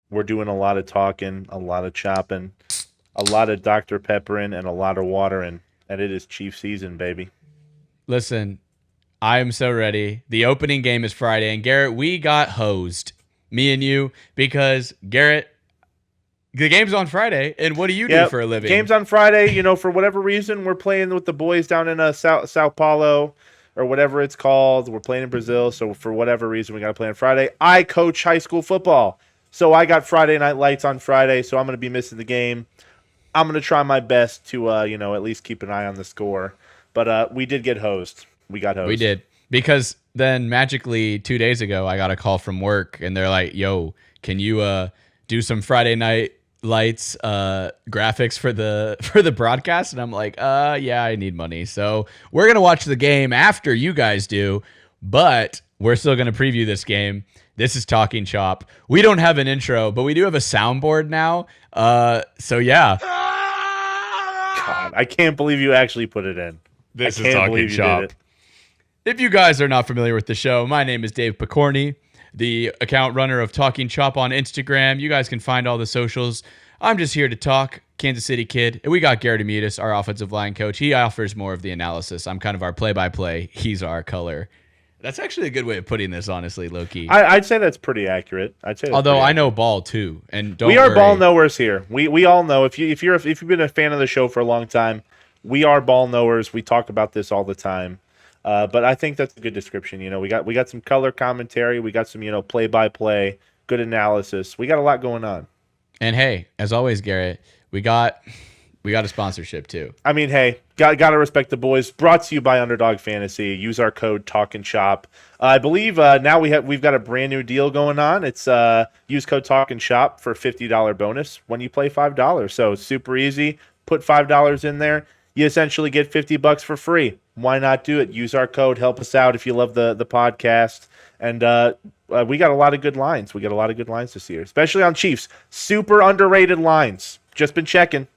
We're doing a lot of talking, a lot of chopping, a lot of Dr. Pepperin, and a lot of watering. And it is Chief season, baby. Listen, I am so ready. The opening game is Friday, and Garrett, we got hosed, me and you, because Garrett, the game's on Friday, and what do you do Yep. for a living? Games on Friday. For whatever reason, we're playing with the boys down in Sao Paulo or whatever it's called. We're playing in Brazil. So for whatever reason, we got to play on Friday. I coach high school football. So I got Friday night lights on Friday. So I'm going to be missing the game. I'm going to try my best to, at least keep an eye on the score. But we did get hosed. We got hosed. We did. Because then magically 2 days ago, I got a call from work, and they're like, yo, can you do some Friday night lights graphics for the broadcast? And I'm like, yeah, I need money. So we're gonna watch the game after you guys do, but we're still gonna preview this game. This is Talking Chop. We don't have an intro, but we do have a soundboard now. So yeah. God, I can't believe you actually put it in. This I is can't Talking believe you Chop. did it. If you guys are not familiar with the show, my name is Dave Pokorny, the account runner of Talking Chop on Instagram. You guys can find all the socials. I'm just here to talk. Kansas City kid. And we got Garett Aimutis, our offensive line coach. He offers more of the analysis. I'm kind of our play-by-play. He's our color. That's actually a good way of putting this, honestly, low-key. I'd say that's pretty accurate. Although I know ball, too. And don't we are worry. ball knowers here. We all know if you've been a fan of the show for a long time, we are ball knowers. We talk about this all the time. But I think that's a good description. We got some color commentary. We got some play by play, good analysis. We got a lot going on. And hey, as always, Garrett, we got a sponsorship too. I mean, hey, gotta respect the boys. Brought to you by Underdog Fantasy. Use our code Talkin Chop. I believe now we've got a brand new deal going on. It's use code Talkin Chop for $50 bonus when you play $5. So super easy. Put $5 in there. You essentially get $50 for free. Why not do it? Use our code. Help us out if you love the podcast. And we got a lot of good lines. We got a lot of good lines this year, especially on Chiefs. Super underrated lines. Just been checking.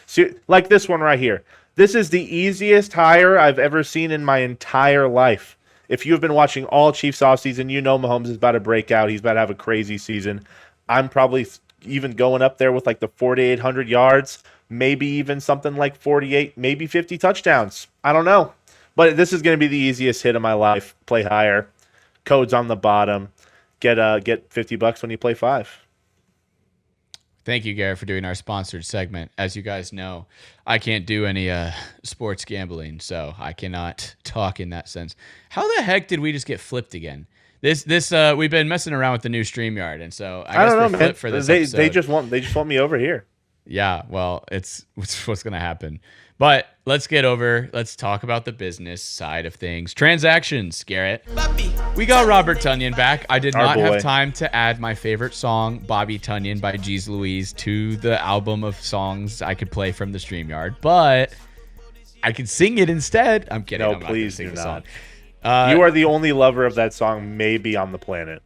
So, like this one right here. This is the easiest hire I've ever seen in my entire life. If you've been watching all Chiefs offseason, you know Mahomes is about to break out. He's about to have a crazy season. I'm probably even going up there with like the 4,800 yards. Maybe even something like 48, maybe 50 touchdowns. I don't know. But this is going to be the easiest hit of my life. Play higher. Codes on the bottom. Get $50 when you play 5. Thank you, Garrett, for doing our sponsored segment. As you guys know, I can't do any sports gambling, so I cannot talk in that sense. How the heck did we just get flipped again? This we've been messing around with the new StreamYard, and so I guess don't know, we're man. flipped for this episode. They just want me over here. Yeah, well, it's what's going to happen. But let's talk about the business side of things. Transactions, Garrett. We got Robert Tonyan back. I did not have time to add my favorite song, Bobby Tonyan by Jeez Louise, to the album of songs I could play from the StreamYard, but I could sing it instead. I'm kidding. No, I'm please not do sing not. the song. You are the only lover of that song maybe on the planet.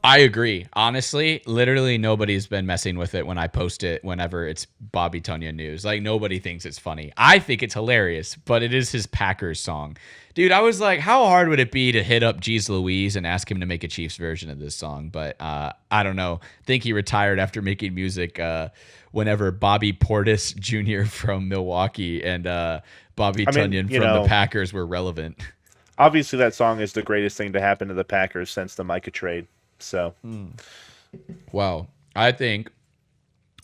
I agree. Honestly, literally nobody's been messing with it when I post it whenever it's Bobby Tonyan news. Like, nobody thinks it's funny. I think it's hilarious, but it is his Packers song. Dude, I was like, how hard would it be to hit up Jeez Louise and ask him to make a Chiefs version of this song? But I don't know. I think he retired after making music whenever Bobby Portis Jr. from Milwaukee and Bobby Tonyan from the Packers were relevant. Obviously, that song is the greatest thing to happen to the Packers since the Micah trade. So, Well, I think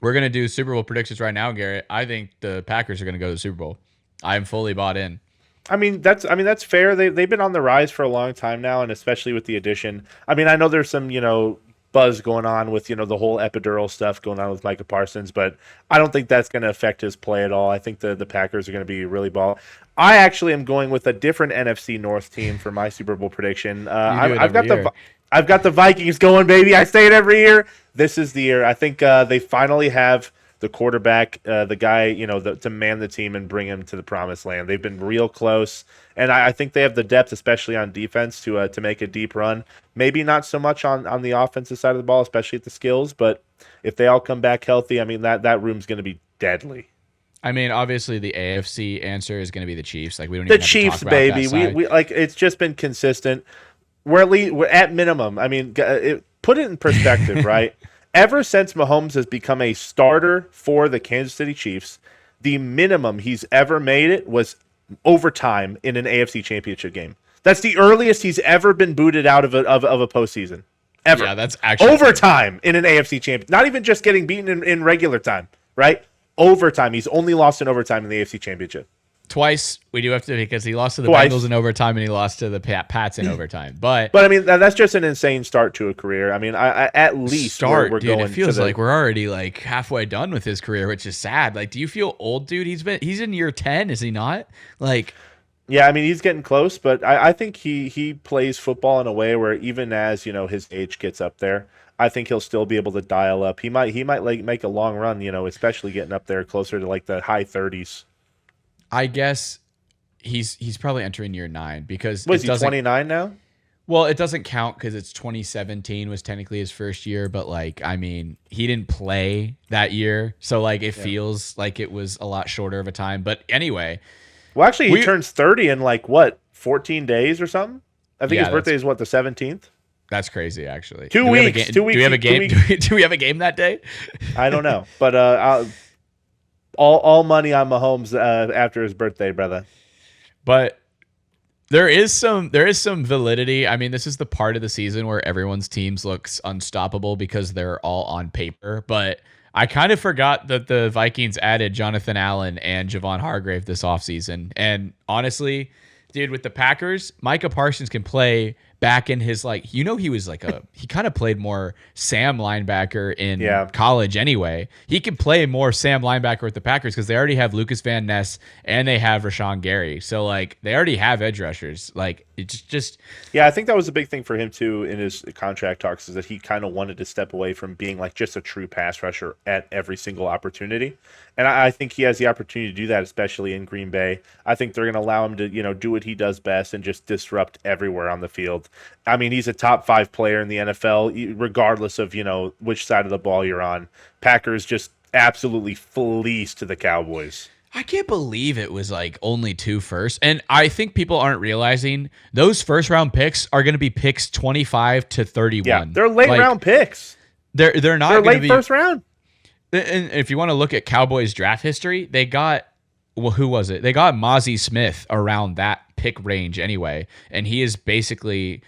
we're gonna do Super Bowl predictions right now, Garrett. I think the Packers are gonna go to the Super Bowl. I am fully bought in. I mean that's fair. They've been on the rise for a long time now, and especially with the addition. I mean, I know there's some buzz going on with the whole epidural stuff going on with Micah Parsons, but I don't think that's going to affect his play at all. I think the Packers are going to be really ball. I actually am going with a different NFC North team for my Super Bowl prediction. I've got the Vikings going, baby. I say it every year. This is the year. I think they finally have the quarterback, the guy, to man the team and bring him to the promised land. They've been real close, and I think they have the depth, especially on defense, to make a deep run. Maybe not so much on the offensive side of the ball, especially at the skills, but if they all come back healthy, I mean, that room's going to be deadly. I mean, obviously the AFC answer is going to be the Chiefs. Like, we don't the even have Chiefs, to talk about baby. that side. We like it's just been consistent. We're at minimum. I mean, put it in perspective, right? ever since Mahomes has become a starter for the Kansas City Chiefs, the minimum he's ever made it was overtime in an AFC Championship game. That's the earliest he's ever been booted out of a postseason. Ever. Yeah, that's actually overtime in an AFC champion. Not even just getting beaten in regular time, right? Overtime. He's only lost in overtime in the AFC Championship. Twice. We do have to, because he lost to the Twice. Bengals in overtime and he lost to the Pats in overtime. But I mean, that's just an insane start to a career. I mean, I at least we're dude, going. It feels to like we're already like halfway done with his career, which is sad. Like, do you feel old, dude? He's in year 10, is he not? Like. Yeah, I mean, he's getting close, but I think he plays football in a way where even as, his age gets up there, I think he'll still be able to dial up. He might like make a long run, especially getting up there closer to like the high 30s. I guess he's probably entering year 9 because Was he 29 now? Well, it doesn't count because it's 2017 was technically his first year, but like, I mean, he didn't play that year, so like it feels like it was a lot shorter of a time. But anyway. Well, actually, he turns 30 in like, 14 days or something? I think his birthday is, the 17th? That's crazy, actually. 2 weeks. 2 weeks. Do we have a game? Do we have a game that day? I don't know. But all money on Mahomes after his birthday, brother. But there is some validity. I mean, this is the part of the season where everyone's teams looks unstoppable because they're all on paper. But I kind of forgot that the Vikings added Jonathan Allen and Javon Hargrave this offseason. And honestly, dude, with the Packers, Micah Parsons can play back in his, like, he was like he kind of played more Sam linebacker in college anyway. He could play more Sam linebacker with the Packers because they already have Lucas Van Ness and they have Rashawn Gary. So, like, they already have edge rushers. Like, it's just. Yeah, I think that was a big thing for him, too, in his contract talks, is that he kind of wanted to step away from being, like, just a true pass rusher at every single opportunity. And I think he has the opportunity to do that, especially in Green Bay. I think they're going to allow him to, do what he does best and just disrupt everywhere on the field. I mean, he's a top 5 player in the NFL, regardless of, which side of the ball you're on. Packers just absolutely fleeced the Cowboys. I can't believe it was like only 2 firsts. And I think people aren't realizing those first round picks are going to be picks 25 to 31. Yeah, they're late round picks. They're not. They're late first round. And if you want to look at Cowboys draft history, they got, well, who was it? They got Mozzie Smith around that pick range anyway. And he is basically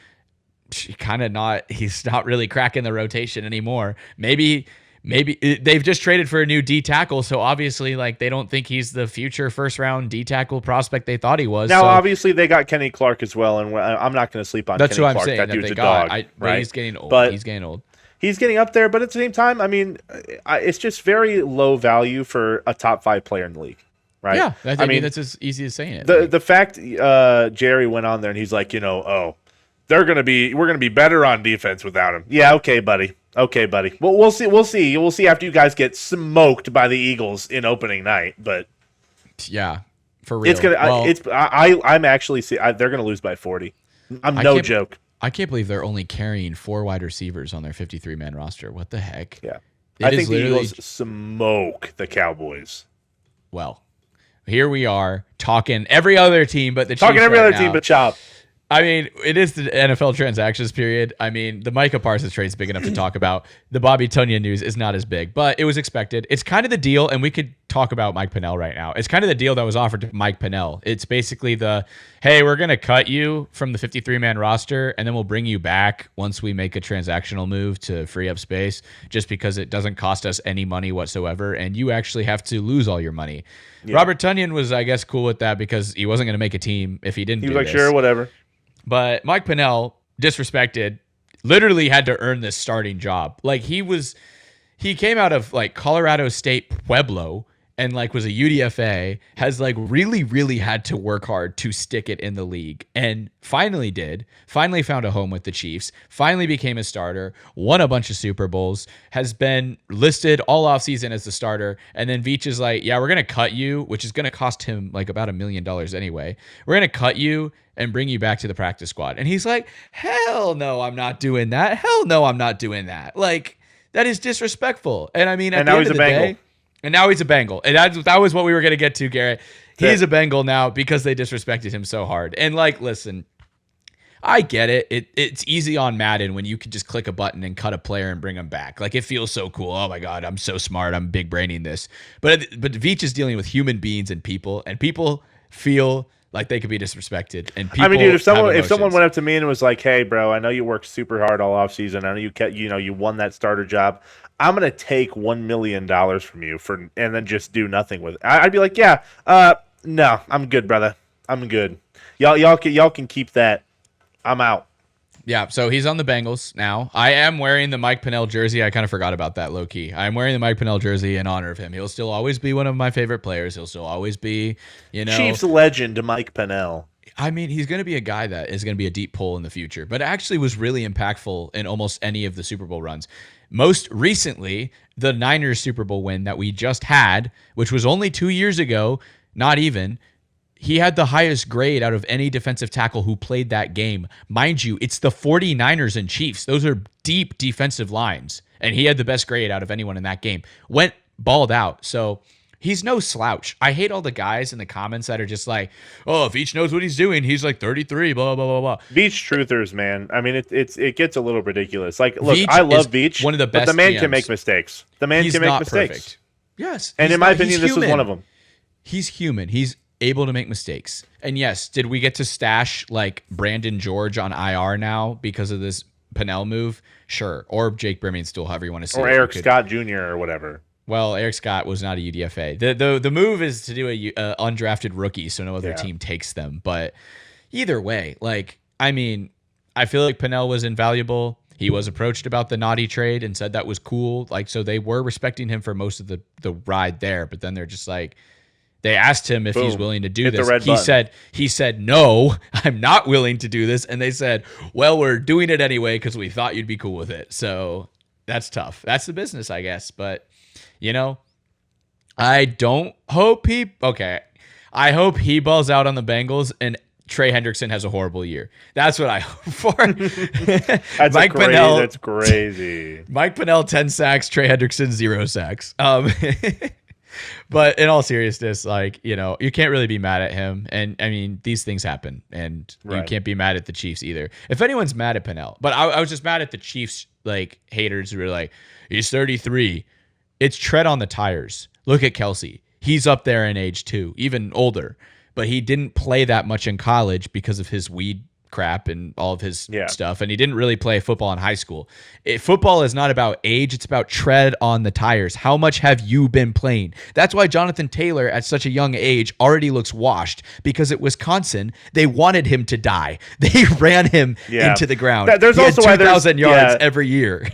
he's not really cracking the rotation anymore. Maybe they've just traded for a new D tackle. So obviously, like, they don't think he's the future first round D tackle prospect they thought he was. Now, obviously, they got Kenny Clark as well. And I'm not going to sleep on Kenny Clark. That's what I'm saying. That dude's a dog. Right? He's getting old. He's getting up there, but at the same time, I mean, it's just very low value for a top 5 player in the league, right? Yeah, I mean that's as easy as saying it. The fact Jerry went on there and he's like, we're gonna be better on defense without him. Yeah, okay, buddy. Well, we'll see. We'll see after you guys get smoked by the Eagles in opening night. But yeah, for real, it's gonna. I'm actually they're gonna lose by 40. I'm no joke. I can't believe they're only carrying 4 wide receivers on their 53-man roster. What the heck? Yeah. I think the Eagles smoke the Cowboys. Well, here we are talking every other team but the Chiefs. Talking every other team but Chop. I mean, it is the NFL transactions period. I mean, the Micah Parsons trade is big enough to talk about. The Bobby Tonyan news is not as big, but it was expected. It's kind of the deal, and we could talk about Mike Pennell right now. It's kind of the deal that was offered to Mike Pennell. It's basically hey, we're going to cut you from the 53-man roster, and then we'll bring you back once we make a transactional move to free up space, just because it doesn't cost us any money whatsoever, and you actually have to lose all your money. Yeah. Robert Tonyan was, I guess, cool with that because he wasn't going to make a team if he didn't do this. He was like, sure, whatever. But Mike Pennell, disrespected, literally had to earn this starting job. Like, he came out of like Colorado State Pueblo and like was a UDFA, has like really, really had to work hard to stick it in the league, and finally found a home with the Chiefs, finally became a starter, won a bunch of Super Bowls, has been listed all offseason as the starter. And then Veach is like, yeah, we're going to cut you, which is going to cost him like about $1 million anyway. We're going to cut you and bring you back to the practice squad. And he's like, hell no, I'm not doing that. Hell no, I'm not doing that. Like, that is disrespectful. And I mean, at the end of the day, and now he's a Bengal. And that was what we were going to get to, Garrett. He's a Bengal now because they disrespected him so hard. And like, listen, I get it. It's easy on Madden when you can just click a button and cut a player and bring them back. Like, it feels so cool. Oh my God, I'm so smart. I'm big braining this. But Veach is dealing with human beings and people feel like they could be disrespected. And people, I mean, dude, if someone emotions. went up to me and was like, "Hey, bro, I know you worked super hard all off season. I know you won that starter job. I'm gonna take $1 million from you and then just do nothing with it." I'd be like, "Yeah, no, I'm good, brother. I'm good. Y'all can keep that. I'm out." Yeah, so he's on the Bengals now. I am wearing the Mike Pennel jersey. I kind of forgot about that, low-key. I'm wearing the Mike Pennel jersey in honor of him. He'll still always be one of my favorite players. He'll still always be, Chiefs legend Mike Pennel. I mean, he's going to be a guy that is going to be a deep pull in the future, but actually was really impactful in almost any of the Super Bowl runs. Most recently, the Niners Super Bowl win that we just had, which was only 2 years ago, not even. He had the highest grade out of any defensive tackle who played that game. Mind you, it's the 49ers and Chiefs. Those are deep defensive lines. And he had the best grade out of anyone in that game. Went balled out. So he's no slouch. I hate all the guys in the comments that are just like, oh, if each knows what he's doing, he's like 33, blah, blah, blah, blah. Beach truthers, man. I mean, it gets a little ridiculous. Like, look, Veach I love Beach, one of the best but the man DMs. can make mistakes. The man He's can make not mistakes. Perfect. Yes. And in my opinion, this was one of them. He's human. He's able to make mistakes. And yes, did we get to stash like Brandon George on IR now because of this Pennell move? Sure. Or Jake Birmingham, however you want to say it. Or Eric Scott Jr. or whatever. Well, Eric Scott was not a UDFA. The move is to do a undrafted rookie so no other team takes them. But either way, like, I mean, I feel like Pennell was invaluable. He was approached about the naughty trade and said that was cool. Like, so they were respecting him for most of the ride there. But then they're just like, they asked him if he's willing to do this. He said, no, I'm not willing to do this. And they said, well, we're doing it anyway because we thought you'd be cool with it. So that's tough. That's the business, I guess. But, I hope he balls out on the Bengals and Trey Hendrickson has a horrible year. That's what I hope for. That's crazy. Mike Pennell, 10 sacks. Trey Hendrickson, 0 sacks. But in all seriousness, like, you can't really be mad at him. And I mean, these things happen and you can't be mad at the Chiefs either. If anyone's mad at Pennell, but I was just mad at the Chiefs, like, haters who were like, he's 33. It's tread on the tires. Look at Kelsey. He's up there in age too, even older, but he didn't play that much in college because of his weed crap and all of his stuff. And he didn't really play football in high school. Football is not about age. It's about tread on the tires. How much have you been playing? That's why Jonathan Taylor at such a young age already looks washed, because at Wisconsin, they wanted him to die. They ran him into the ground. There's he also had 2,000 yards every year.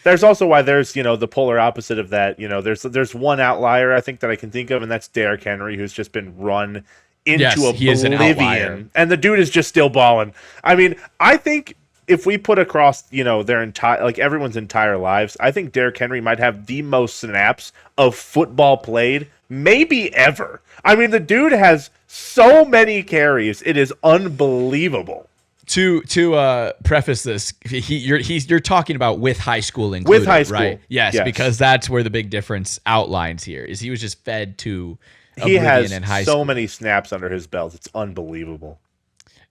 There's also why there's, the polar opposite of that. There's one outlier I think that I can think of, and that's Derrick Henry, who's just been run into oblivion, and the dude is just still balling. I mean, I think if we put across, their entire, like, everyone's entire lives, I think Derrick Henry might have the most snaps of football played maybe ever. I mean, the dude has so many carries. It is unbelievable. To preface this, you're talking about with high school included, with high school, right? Yes, because that's where the big difference outlines here is he was just fed to he has in high so school. many snaps under his belt. It's unbelievable.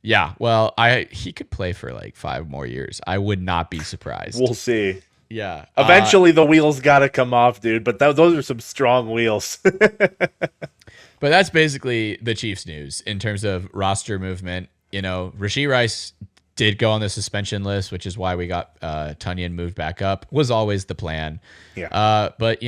Yeah, well, he could play for like 5 more years. I would not be surprised. We'll see. Yeah. Eventually, the wheels got to come off, dude. But those are some strong wheels. But that's basically the Chiefs news in terms of roster movement. Rashee Rice did go on the suspension list, which is why we got Tonyan moved back up. Was always the plan. Yeah. But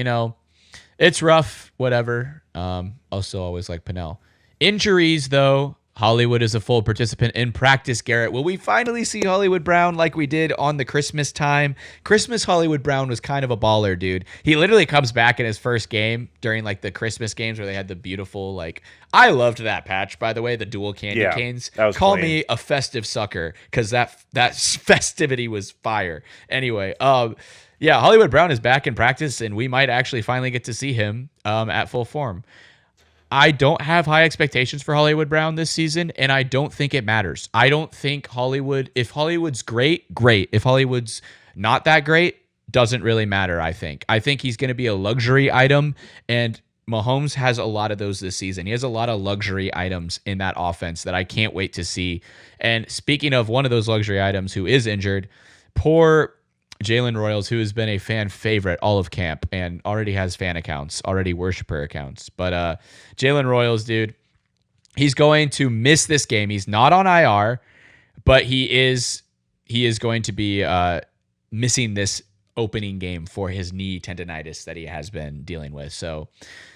it's rough. Whatever. I'll still always like Pennell. Injuries, though. Hollywood is a full participant in practice, Garrett. Will we finally see Hollywood Brown like we did on the Christmas time? Christmas Hollywood Brown was kind of a baller, dude. He literally comes back in his first game during like the Christmas games where they had the beautiful, like, I loved that patch, by the way, the dual candy canes. Call me a festive sucker because that festivity was fire. Anyway, Hollywood Brown is back in practice and we might actually finally get to see him at full form. I don't have high expectations for Hollywood Brown this season, and I don't think it matters. I don't think if Hollywood's great. If Hollywood's not that great, doesn't really matter, I think. I think he's going to be a luxury item, and Mahomes has a lot of those this season. He has a lot of luxury items in that offense that I can't wait to see. And speaking of one of those luxury items who is injured, poor Jalen Royals, who has been a fan favorite all of camp and already has fan accounts, already worshiper accounts. But Jalen Royals, dude, he's going to miss this game. He's not on IR, but he is going to be missing this opening game for his knee tendonitis that he has been dealing with. So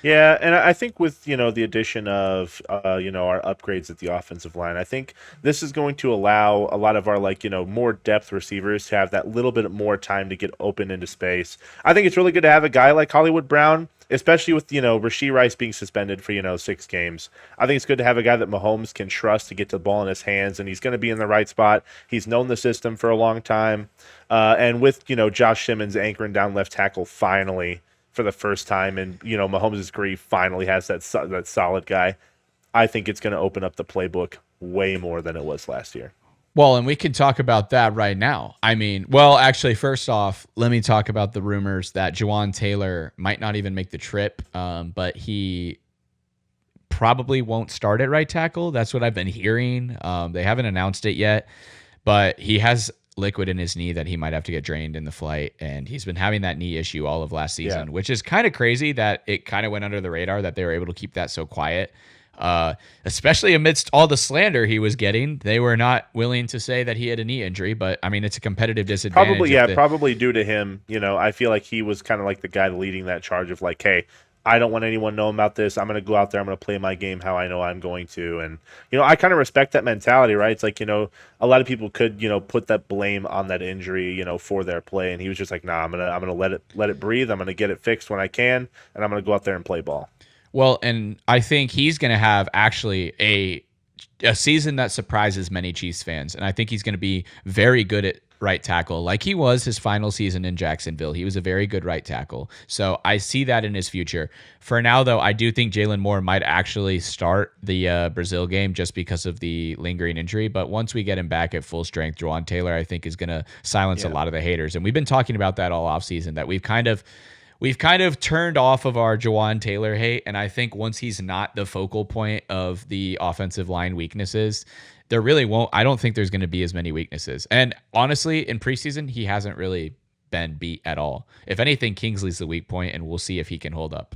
Yeah, and I think with the addition of our upgrades at the offensive line, I think this is going to allow a lot of our more depth receivers to have that little bit more time to get open into space. I think it's really good to have a guy like Hollywood Brown, especially with Rashee Rice being suspended for 6 games. I think it's good to have a guy that Mahomes can trust to get the ball in his hands, and he's going to be in the right spot. He's known the system for a long time, and with Josh Simmons anchoring down left tackle finally for the first time, and Mahomes' career finally has that solid guy. I think it's going to open up the playbook way more than it was last year. well, and we can talk about that right now. I mean, well, actually, first off, let me talk about the rumors that Juwan Taylor might not even make the trip, but he probably won't start at right tackle. That's what I've been hearing. They haven't announced it yet, but he has liquid in his knee that he might have to get drained in the flight, and he's been having that knee issue all of last season, which is kind of crazy that it kind of went under the radar that they were able to keep that so quiet. Especially amidst all the slander he was getting, they were not willing to say that he had a knee injury. But I mean, it's a competitive disadvantage. Probably due to him. I feel like he was kind of like the guy leading that charge of like, hey, I don't want anyone knowing about this. I'm going to go out there. I'm going to play my game how I know I'm going to. And, I kind of respect that mentality, right? It's like, a lot of people could, put that blame on that injury, for their play. And he was just like, nah, I'm going to let it breathe. I'm going to get it fixed when I can. And I'm going to go out there and play ball. Well, and I think he's going to have actually a season that surprises many Chiefs fans. And I think he's going to be very good at right tackle like he was his final season in Jacksonville. He was a very good right tackle. So I see that in his future. For now, though, I do think Jalen Moore might actually start the Brazil game just because of the lingering injury. But once we get him back at full strength, Juwan Taylor, I think, is going to silence a lot of the haters. And we've been talking about that all offseason, that we've kind of turned off of our Juwan Taylor hate, and I think once he's not the focal point of the offensive line weaknesses, there really won't. I don't think there's going to be as many weaknesses. And honestly, in preseason, he hasn't really been beat at all. If anything, Kingsley's the weak point, and we'll see if he can hold up.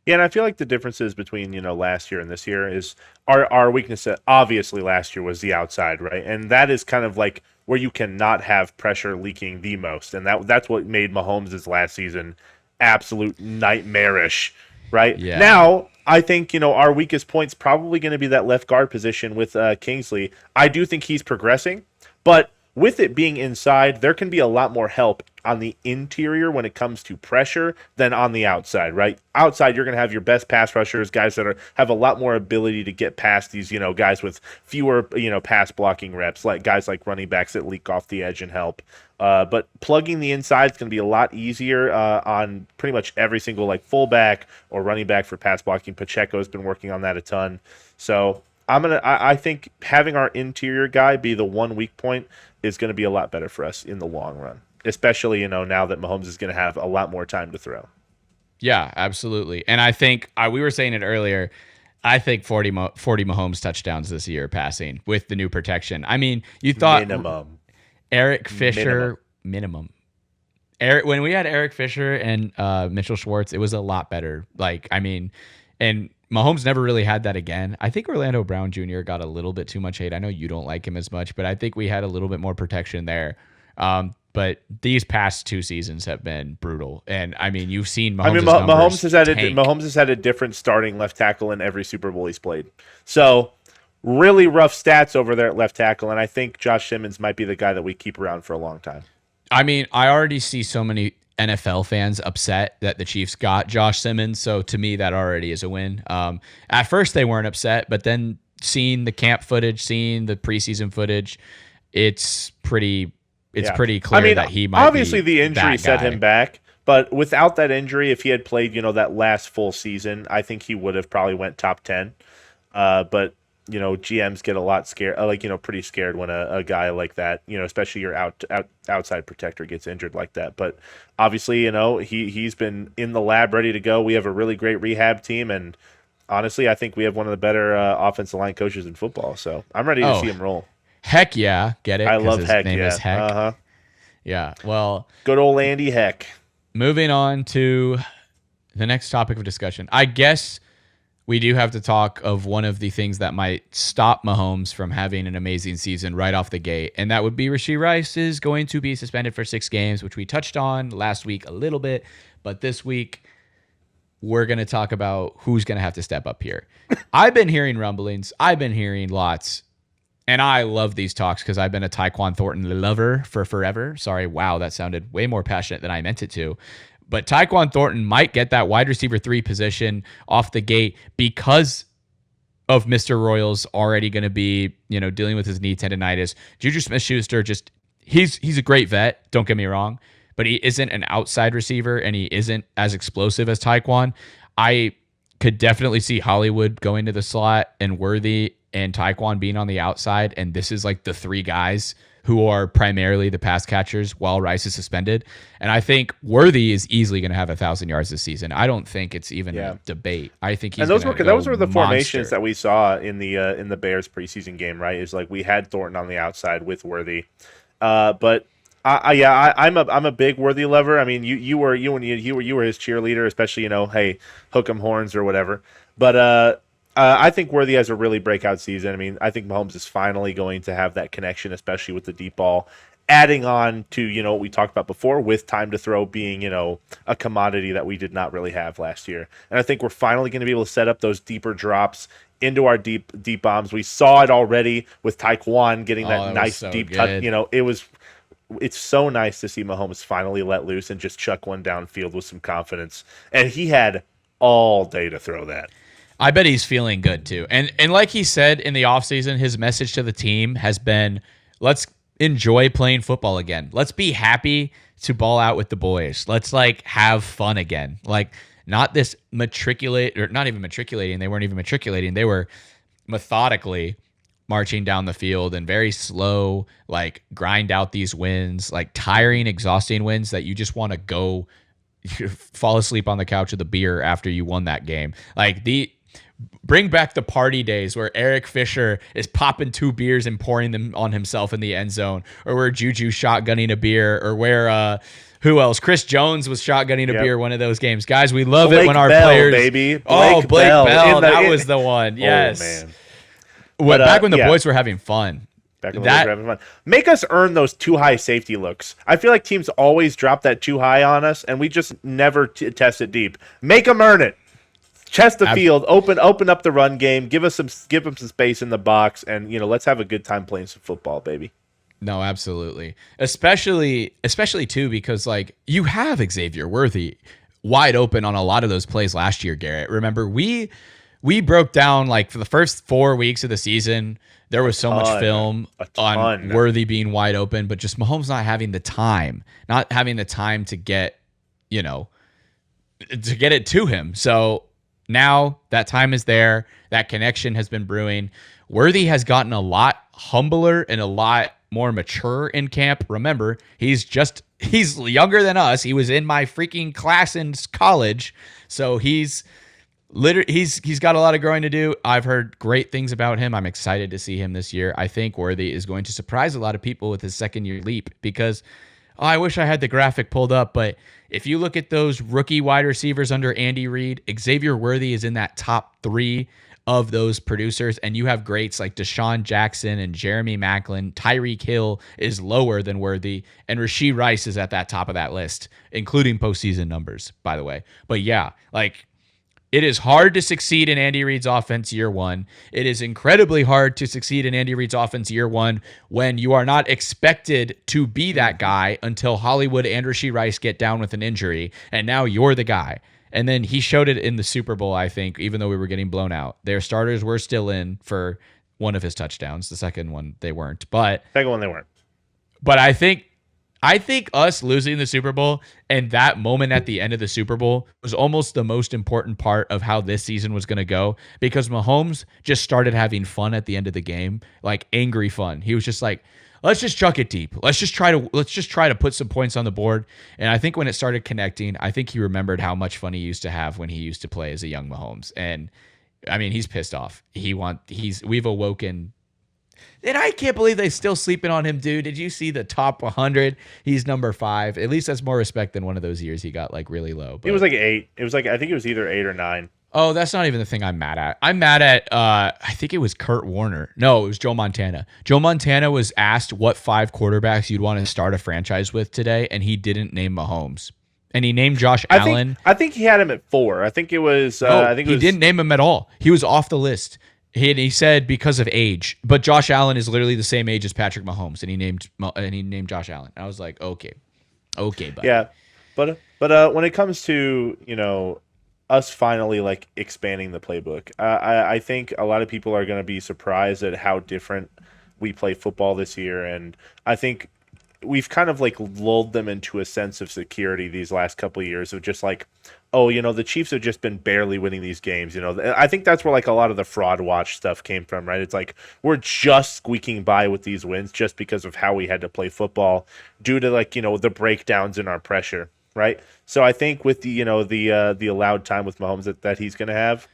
Yeah, and I feel like the differences between last year and this year is our weakness. Obviously, last year was the outside, right, and that is kind of like where you cannot have pressure leaking the most, and that's what made Mahomes' last season absolute nightmarish, right? Yeah. Now, I think our weakest point's probably going to be that left guard position with Kingsley. I do think he's progressing, but with it being inside, there can be a lot more help on the interior when it comes to pressure than on the outside, right? Outside, you're going to have your best pass rushers, guys that have a lot more ability to get past these, guys with fewer, pass blocking reps, like guys like running backs that leak off the edge and help. But plugging the inside is going to be a lot easier on pretty much every single fullback or running back for pass blocking. Pacheco's been working on that a ton. So I think having our interior guy be the one weak point is going to be a lot better for us in the long run, especially now that Mahomes is going to have a lot more time to throw. Yeah, absolutely. And I think we were saying it earlier. I think 40 Mahomes touchdowns this year passing with the new protection. I mean, you thought minimum. Eric Fisher minimum. When we had Eric Fisher and Mitchell Schwartz, it was a lot better. And Mahomes never really had that again. I think Orlando Brown Jr. got a little bit too much hate. I know you don't like him as much, but I think we had a little bit more protection there. But these past 2 seasons have been brutal. And I mean, you've seen Mahomes has had a different starting left tackle in every Super Bowl he's played. So really rough stats over there at left tackle. And I think Josh Simmons might be the guy that we keep around for a long time. I mean, I already see so many NFL fans upset that the Chiefs got Josh Simmons. So to me, that already is a win. At first they weren't upset, but then seeing the camp footage, seeing the preseason footage, it's pretty clear that he might obviously be the injury set him back, but without that injury, if he had played, that last full season, I think he would have probably went top 10. But GMs get a lot scared, pretty scared when a guy like that, especially your outside protector gets injured like that. But obviously, he's been in the lab ready to go. We have a really great rehab team, and honestly, I think we have one of the better offensive line coaches in football. So I'm ready to see him roll. Heck yeah, get it? I love his Heck. Name Yeah. is Heck. Yeah. Well, good old Andy Heck. Moving on to the next topic of discussion, I guess we do have to talk of one of the things that might stop Mahomes from having an amazing season right off the gate, and that would be Rashee Rice is going to be suspended for 6 games, which we touched on last week a little bit, but this week we're going to talk about who's going to have to step up here. I've been hearing rumblings. I've been hearing lots. And I love these talks because I've been a Tyquan Thornton lover for forever. Sorry, wow, that sounded way more passionate than I meant it to. But Tyquan Thornton might get that wide receiver 3 position off the gate because of Mr. Royals already going to be, dealing with his knee tendonitis. Juju Smith-Schuster he's a great vet, don't get me wrong, but he isn't an outside receiver and he isn't as explosive as Tyquan. I could definitely see Hollywood going to the slot and Worthy and Tyquan being on the outside, and this is like the 3 guys who are primarily the pass catchers while Rice is suspended. And I think Worthy is easily going to have 1,000 yards this season. I don't think it's even a debate. I think he's those were the formations monster. that we saw in the Bears preseason game, right? Is like we had Thornton on the outside with Worthy, but I'm a big Worthy lover. I mean, you were his cheerleader, especially hey, hook 'em horns or whatever. But I think Worthy has a really breakout season. I mean, I think Mahomes is finally going to have that connection, especially with the deep ball. Adding on to, what we talked about before with time to throw being, a commodity that we did not really have last year. And I think we're finally going to be able to set up those deeper drops into our deep bombs. We saw it already with Tyquan getting that nice deep cut. It's so nice to see Mahomes finally let loose and just chuck one downfield with some confidence. And he had all day to throw that. I bet he's feeling good too. And like he said in the offseason, his message to the team has been, let's enjoy playing football again. Let's be happy to ball out with the boys. Let's have fun again. Not this matriculate, or not even matriculating. They weren't even matriculating. They were methodically marching down the field and very slow, grind out these wins, tiring, exhausting wins that you just want to go fall asleep on the couch with a beer after you won that game. Bring back the party days where Eric Fisher is popping 2 beers and pouring them on himself in the end zone, or where Juju shotgunning a beer, or where who else? Chris Jones was shotgunning a beer one of those games. Guys, we love it when our players, baby. Blake Bell, that was the one. Yes. Oh, man. Back when the boys were having fun. Back when the boys were having fun. Make us earn those too high safety looks. I feel like teams always drop that too high on us, and we just never test it deep. Make them earn it. Chest the field, open up the run game, give them some space in the box, and let's have a good time playing some football, baby. No, absolutely. Especially too, because you have Xavier Worthy wide open on a lot of those plays last year, Garrett. Remember, we broke down for the first 4 weeks of the season, there was so much film on Worthy being wide open, but just Mahomes not having the time to get, to get it to him. So now that time is there. That connection has been brewing. Worthy has gotten a lot humbler and a lot more mature in camp. Remember, he's younger than us. He was in my freaking class in college. So he's got a lot of growing to do. I've heard great things about him. I'm excited to see him this year. I think Worthy is going to surprise a lot of people with his second-year leap because I wish I had the graphic pulled up, but if you look at those rookie wide receivers under Andy Reid, Xavier Worthy is in that top 3 of those producers, and you have greats like Deshaun Jackson and Jeremy Maclin. Tyreek Hill is lower than Worthy, and Rashee Rice is at that top of that list, including postseason numbers, by the way. But yeah, it is hard to succeed in Andy Reid's offense year 1. It is incredibly hard to succeed in Andy Reid's offense year 1 when you are not expected to be that guy until Hollywood and Rashee Rice get down with an injury, and now you're the guy. And then he showed it in the Super Bowl, I think, even though we were getting blown out. Their starters were still in for one of his touchdowns. The second one, they weren't. But second one, they weren't. But I think I think us losing the Super Bowl and that moment at the end of the Super Bowl was almost the most important part of how this season was going to go, because Mahomes just started having fun at the end of the game, like angry fun. He was just like, let's just chuck it deep. Let's just try to put some points on the board. And I think when it started connecting, I think he remembered how much fun he used to have when he used to play as a young Mahomes. And I mean, he's pissed off. We've awoken. And I can't believe they still sleeping on him, dude. Did you see the top 100? He's number 5. At least that's more respect than one of those years he got like really low. But, It was like 8. It was like, I think it was either 8 or 9. oh, that's not even the thing I'm mad at. I'm mad at, I think it was Kurt Warner. No, it was Joe Montana. Joe Montana was asked what 5 quarterbacks you'd want to start a franchise with today, and he didn't name Mahomes. And he named Josh Allen. I think he had him at 4. I think it was. No, he didn't name him at all. He was off the list. He said because of age, but Josh Allen is literally the same age as Patrick Mahomes, and he named Josh Allen. I was like, okay, buddy. Yeah, but when it comes to us finally like expanding the playbook, I think a lot of people are going to be surprised at how different we play football this year, and I think we've kind of like lulled them into a sense of security these last couple of years of just like, oh, the Chiefs have just been barely winning these games. I think that's where like a lot of the fraud watch stuff came from, right? It's like we're just squeaking by with these wins just because of how we had to play football due to like, the breakdowns in our pressure, right? So I think with the allowed time with Mahomes that he's going to have,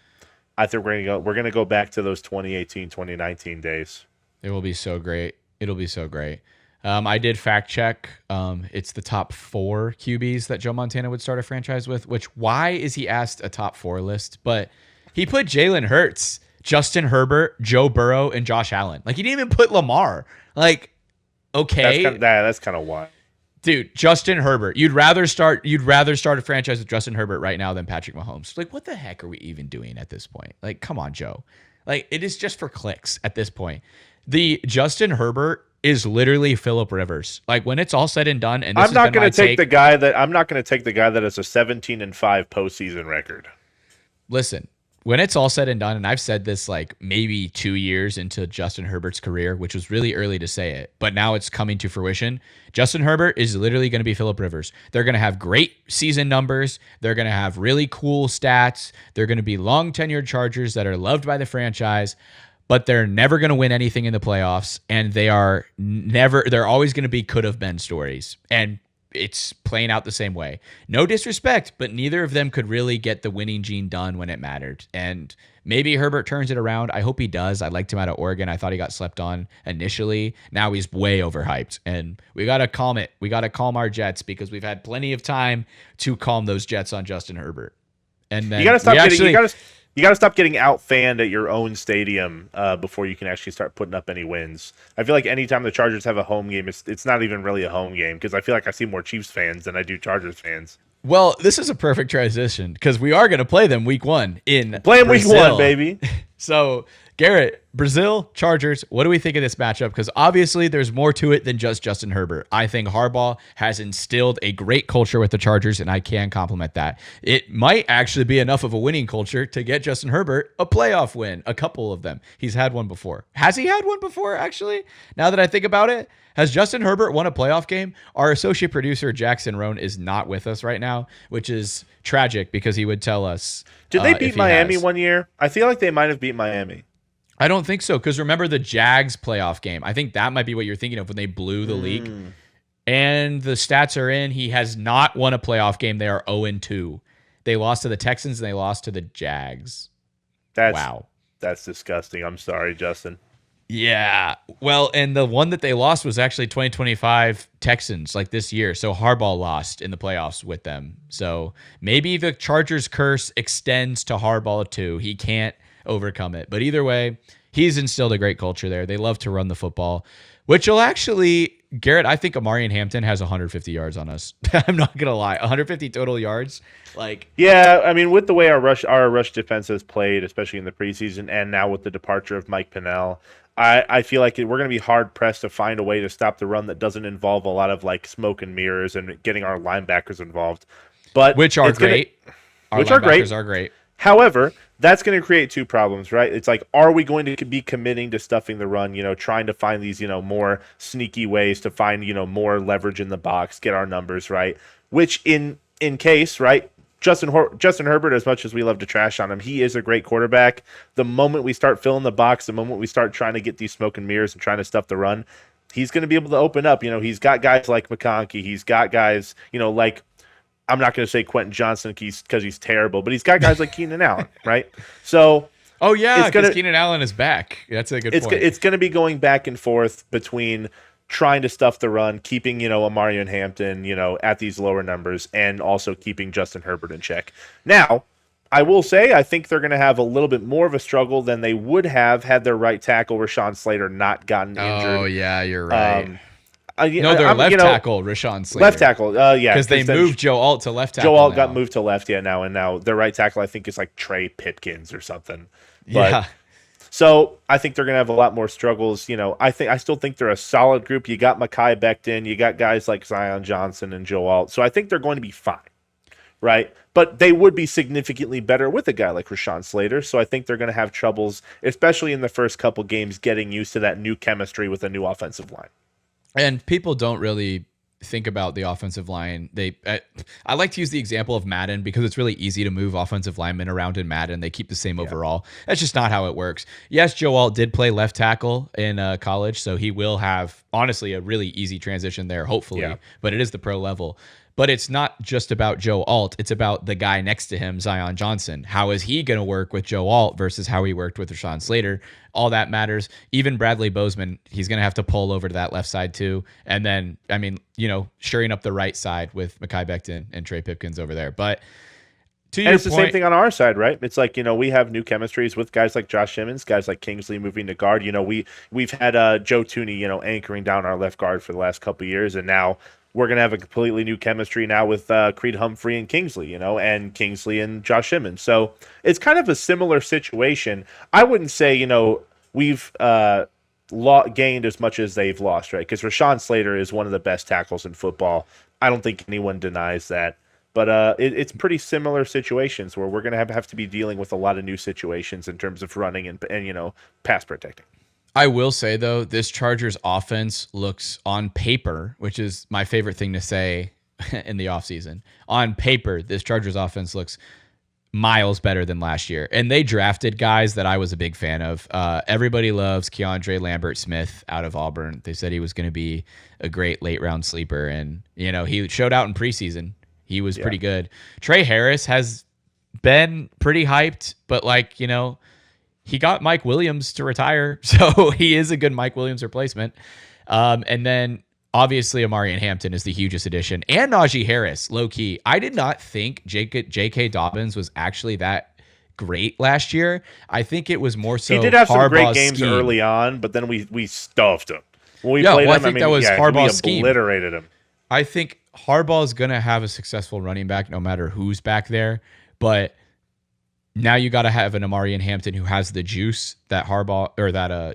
I think we're going to go back to those 2018, 2019 days. It will be so great. It'll be so great. I did fact check. It's the top 4 QBs that Joe Montana would start a franchise with, which why is he asked a top 4 list? But he put Jalen Hurts, Justin Herbert, Joe Burrow, and Josh Allen. Like, he didn't even put Lamar. Like, okay. That's kind of wild. Dude, Justin Herbert. You'd rather start a franchise with Justin Herbert right now than Patrick Mahomes. Like, what the heck are we even doing at this point? Like, come on, Joe. Like, it is just for clicks at this point. The Justin Herbert is literally Phillip Rivers. Like, when it's all said and done, and I'm not going to take the guy that has a 17-5 postseason record. Listen, when it's all said and done, and I've said this like maybe 2 years into Justin Herbert's career, which was really early to say it, but now it's coming to fruition. Justin Herbert is literally going to be Phillip Rivers. They're going to have great season numbers. They're going to have really cool stats. They're going to be long tenured Chargers that are loved by the franchise, but they're never going to win anything in the playoffs, and they're always going to be could have been stories. And it's playing out the same way. No disrespect, but neither of them could really get the winning gene done when it mattered. And maybe Herbert turns it around. I hope he does. I liked him out of Oregon. I thought he got slept on initially. Now he's way overhyped, and we got to calm it. We got to calm our jets because we've had plenty of time to calm those jets on Justin Herbert. And then you got to stop getting out-fanned at your own stadium before you can actually start putting up any wins. I feel like anytime the Chargers have a home game, it's not even really a home game because I feel like I see more Chiefs fans than I do Chargers fans. Well, this is a perfect transition because we are going to play them week 1 in Play them Brazil. week 1, baby. So, Garrett, Brazil, Chargers, what do we think of this matchup? Because obviously there's more to it than just Justin Herbert. I think Harbaugh has instilled a great culture with the Chargers, and I can compliment that. It might actually be enough of a winning culture to get Justin Herbert a playoff win, a couple of them. He's had one before. Has he had one before, actually? Now that I think about it, has Justin Herbert won a playoff game? Our associate producer, Jackson Roan, is not with us right now, which is tragic because he would tell us. Did they beat Miami one year? I feel like they might have beat Miami. I don't think so, because remember the Jags playoff game. I think that might be what you're thinking of when they blew the league. And the stats are in. He has not won a playoff game. They are 0-2. They lost to the Texans and they lost to the Jags. Wow. That's disgusting. I'm sorry, Justin. Yeah. Well, and the one that they lost was actually 2025 Texans, like this year. So Harbaugh lost in the playoffs with them. So maybe the Chargers curse extends to Harbaugh too. He can't overcome it. But either way, he's instilled a great culture there. They love to run the football, which will actually, Garrett, I think Amari Hampton has 150 yards on us. I'm not going to lie. 150 total yards. Yeah, I mean, with the way our rush defense has played, especially in the preseason, and now with the departure of Mike Pennell, I feel like we're going to be hard-pressed to find a way to stop the run that doesn't involve a lot of, smoke and mirrors and getting our linebackers involved. But which are great. Our linebackers are great. However, that's going to create two problems, right? It's like, are we going to be committing to stuffing the run, trying to find these, more sneaky ways to find, more leverage in the box, get our numbers right, which in case, right? Justin Herbert, as much as we love to trash on him, he is a great quarterback. The moment we start filling the box, the moment we start trying to get these smoke and mirrors and trying to stuff the run, he's going to be able to open up. He's got guys like McConkey. He's got guys, like, I'm not going to say Quentin Johnson because he's terrible, but he's got guys like Keenan Allen, right? So, oh yeah, because Keenan Allen is back. That's a good point. It's going to be going back and forth between trying to stuff the run, keeping Amari and Hampton at these lower numbers, and also keeping Justin Herbert in check. Now, I will say I think they're going to have a little bit more of a struggle than they would have had their right tackle Rashawn Slater not gotten injured. Oh yeah, you're right. No, their left tackle, Rashawn Slater. Left tackle, yeah. Because they moved Joe Alt to left tackle. Joe Alt got moved to left, now, and now their right tackle, I think, is like Trey Pipkins or something. But, yeah. So I think they're going to have a lot more struggles. I still think they're a solid group. You got Mekhi Becton, you got guys like Zion Johnson and Joe Alt. So I think they're going to be fine, right? But they would be significantly better with a guy like Rashawn Slater. So I think they're going to have troubles, especially in the first couple games, getting used to that new chemistry with a new offensive line. And people don't really think about the offensive line. I like to use the example of Madden because it's really easy to move offensive linemen around in Madden. They keep the same overall. That's just not how it works. Yes, Joe Alt did play left tackle in college, so he will have, honestly, a really easy transition there, hopefully. But it is the pro level. But it's not just about Joe Alt. It's about the guy next to him, Zion Johnson. How is he going to work with Joe Alt versus how he worked with Rashawn Slater? All that matters. Even Bradley Bozeman, he's going to have to pull over to that left side too. And then, shoring up the right side with Mekhi Becton and Trey Pipkins over there. But to your point, the same thing on our side, right? It's like, we have new chemistries with guys like Josh Simmons, guys like Kingsley moving to guard. We've had Joe Tooney, anchoring down our left guard for the last couple of years, and now we're going to have a completely new chemistry now with Creed Humphrey and Kingsley, and Kingsley and Josh Simmons. So it's kind of a similar situation. I wouldn't say, we've gained as much as they've lost, right? Because Rashawn Slater is one of the best tackles in football. I don't think anyone denies that. But it's pretty similar situations where we're going to have to be dealing with a lot of new situations in terms of running and pass protecting. I will say, though, this Chargers offense looks on paper, which is my favorite thing to say in the offseason. On paper, this Chargers offense looks miles better than last year. And they drafted guys that I was a big fan of. Everybody loves Keandre Lambert-Smith out of Auburn. They said he was going to be a great late-round sleeper. And, he showed out in preseason. He was pretty good. Trey Harris has been pretty hyped, but, he got Mike Williams to retire, so he is a good Mike Williams replacement. And then, obviously, Amari and Hampton is the hugest addition. And Najee Harris, low-key. I did not think J.K. Dobbins was actually that great last year. I think it was more so he did have some great games scheme. Early on, but then we stuffed him. When we played him, I think that was Harbaugh's scheme. We obliterated him. I think Harbaugh is going to have a successful running back no matter who's back there, but now you got to have an Amari and Hampton who has the juice that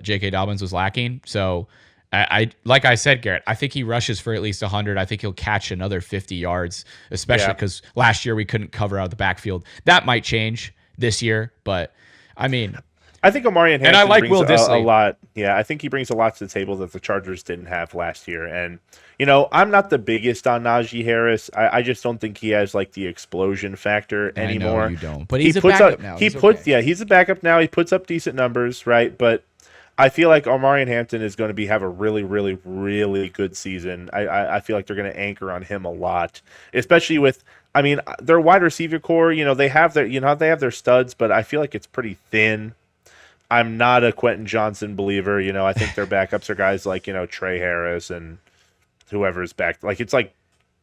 J.K. Dobbins was lacking. So I like I said, Garrett, I think he rushes for at least 100. I think he'll catch another 50 yards, especially because last year we couldn't cover out the backfield. That might change this year, but I think Amari and Hampton I like brings Will Dissly. a lot. Yeah, I think he brings a lot to the table that the Chargers didn't have last year. And, I'm not the biggest on Najee Harris. I just don't think he has the explosion factor anymore. I know you don't. But he's a backup now. He's a backup now. He puts up decent numbers, right? But I feel like Amari and Hampton is going to have a really, really, really good season. I feel like they're going to anchor on him a lot, especially with their wide receiver core. They have their studs, but I feel like it's pretty thin. I'm not a Quentin Johnson believer. I think their backups are guys like, Trey Harris and whoever's back. It's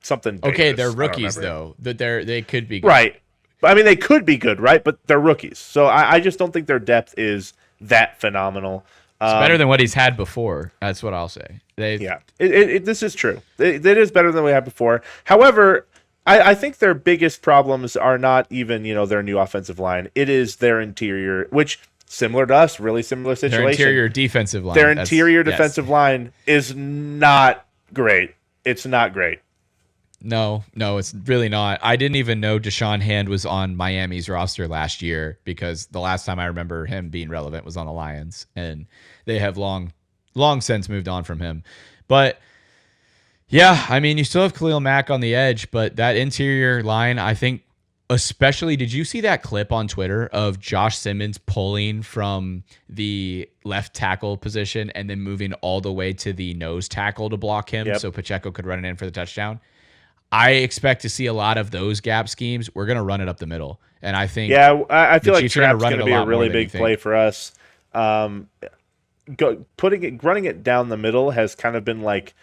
something dangerous. Okay, they're rookies, though. They could be good. Right. They could be good, right? But they're rookies. So I just don't think their depth is that phenomenal. It's better than what he's had before. That's what I'll say. This is true. It is better than we had before. However, I think their biggest problems are not even, their new offensive line. It is their interior, which... similar to us, really similar situation. Their interior defensive line. Their defensive line is not great. It's not great. No, it's really not. I didn't even know Deshaun Hand was on Miami's roster last year because the last time I remember him being relevant was on the Lions, and they have long since moved on from him. But yeah, I mean, you still have Khalil Mack on the edge, but that interior line, I think, especially, did you see that clip on Twitter of Josh Simmons pulling from the left tackle position and then moving all the way to the nose tackle to block him so Pacheco could run it in for the touchdown? I expect to see a lot of those gap schemes. We're going to run it up the middle. And I think I feel like Chiefs trap's going to be a really big play for us. Running it down the middle has kind of been like